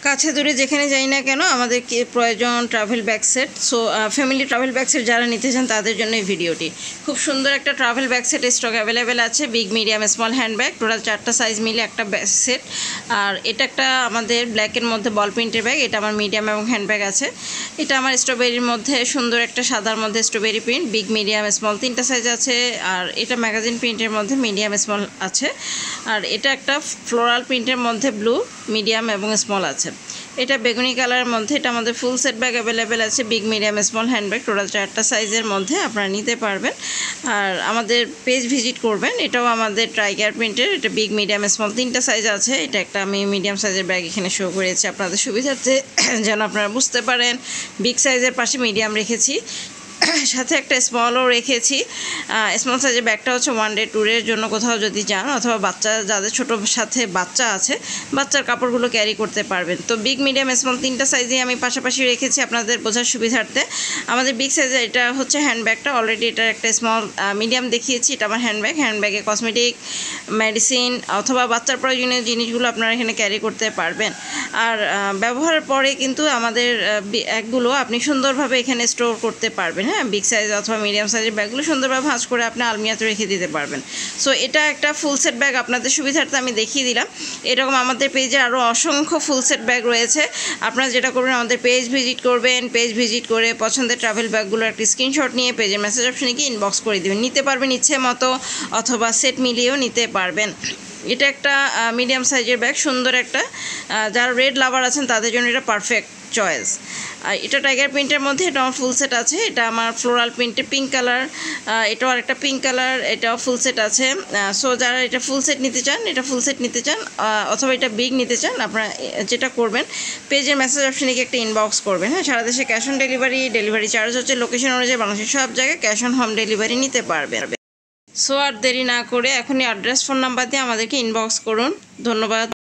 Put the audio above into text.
কাছে দূরে যেখানে যাই না কেন আমাদেরকে প্রয়োজন travel bag set. So family travel bag set যারা নিতে চান তাদের জন্য এই ভিডিওটি। খুব সুন্দর একটা travel bag set stock available আছে, big medium small handbag, total 4টা সাইজ মিলে একটা ব্যাগ সেট। আর এটা একটা আমাদের ব্ল্যাকের মধ্যে বল প্রিন্টের ব্যাগ, এটা আমার মিডিয়াম এবং হ্যান্ডব্যাগ আছে। এটা আমার স্ট্রবেরির মধ্যে সুন্দর একটা সাদার মধ্যে strawberry print, big medium small 3টা সাইজ আছে। আর এটা ম্যাগাজিন প্রিন্টের মধ্যে মিডিয়াম স্মল আছে। আর এটা একটা ফ্লোরাল প্রিন্টের মধ্যে ব্লু মিডিয়াম এবং স্মল আছে। এটা বেগুনি কালারের মধ্যে, এটা আমাদের ফুল সেট ব্যাগ অ্যাভেলেবেল আছে, big medium small handbag, total 4টা সাইজের মধ্যে আপনারা নিতে পারবেন। আর আমাদের পেজ ভিজিট করবেন। এটাও আমাদের টাইগার প্রিন্টের, এটা বিগ মিডিয়াম স্মল 3টা সাইজ আছে। এটা একটা আমি মিডিয়াম সাইজের ব্যাগ এখানে শো করেছি আপনাদের সুবিধার্থে, যেন আপনারা বুঝতে পারেন। বিগ সাইজের পাশে মিডিয়াম রেখেছি, সাথে একটা স্মলও রেখেছি। স্মল সাইজের ব্যাগটা হচ্ছে ওয়ান ডে ট্যুরের জন্য কোথাও যদি যান, অথবা বাচ্চা যাদের ছোটো সাথে বাচ্চা আছে, বাচ্চার কাপড়গুলো ক্যারি করতে পারবেন। তো বিগ মিডিয়াম স্মল 3টা সাইজে আমি পাশাপাশি রেখেছি আপনাদের বোঝার সুবিধার্থে। আমাদের বিগ সাইজের এটা হচ্ছে হ্যান্ডব্যাগটা, অলরেডি এটা একটা স্মল মিডিয়াম দেখিয়েছি। এটা আমার হ্যান্ডব্যাগে কসমেটিক, মেডিসিন অথবা বাচ্চার প্রয়োজনীয় জিনিসগুলো আপনারা এখানে ক্যারি করতে পারবেন। আর ব্যবহারের পরে কিন্তু আমাদের ব্যাগগুলো আপনি সুন্দরভাবে এখানে স্টোর করতে পারবেন। হ্যাঁ, বিগ সাইজ অথবা মিডিয়াম সাইজের ব্যাগগুলো সুন্দরভাবে ভাঁজ করে আপনি আলমিরাতে রেখে দিতে পারবেন। সো এটা একটা ফুল সেট ব্যাগ আপনাদের সুবিধার্থে আমি দেখিয়ে দিলাম। এরকম আমাদের পেজে আরও অসংখ্য ফুল সেট ব্যাগ রয়েছে। আপনারা যেটা করবেন, আমাদের পেজ ভিজিট করবেন, পেজ ভিজিট করে পছন্দের ট্রাভেল ব্যাগগুলোর একটা স্ক্রিনশট নিয়ে পেজের মেসেজ অপশনে গিয়ে ইনবক্স করে দেবেন। নিতে পারবেন ইচ্ছে মতো, অথবা সেট মিলিয়েও নিতে পারবেন। এটা একটা মিডিয়াম সাইজের ব্যাগ, সুন্দর একটা, যারা রেড লাভার আছেন তাদের জন্য এটা পারফেক্ট চয়েস। আর এটা টাইগার প্রিন্টের মধ্যে, এটা আমার ফুল সেট আছে। এটা আমার ফ্লোরাল প্রিন্টে পিঙ্ক কালার, এটাও আরেকটা পিঙ্ক কালার, এটাও ফুল সেট আছে। সো যারা এটা ফুল সেট নিতে চান, অথবা এটা বিগ নিতে চান, আপনারা যেটা করবেন, পেজের মেসেজ অপশনে গিয়ে একটা ইনবক্স করবেন। হ্যাঁ, সারা দেশে ক্যাশ অন ডেলিভারি চার্জ হচ্ছে লোকেশন অনুযায়ী, বাংলাদেশের সব জায়গায় ক্যাশ অন হোম ডেলিভারি নিতে পারবেন। সো আর দেরি না করে এখনই অ্যাড্রেস, ফোন নাম্বার দিয়ে আমাদেরকে ইনবক্স করুন। ধন্যবাদ।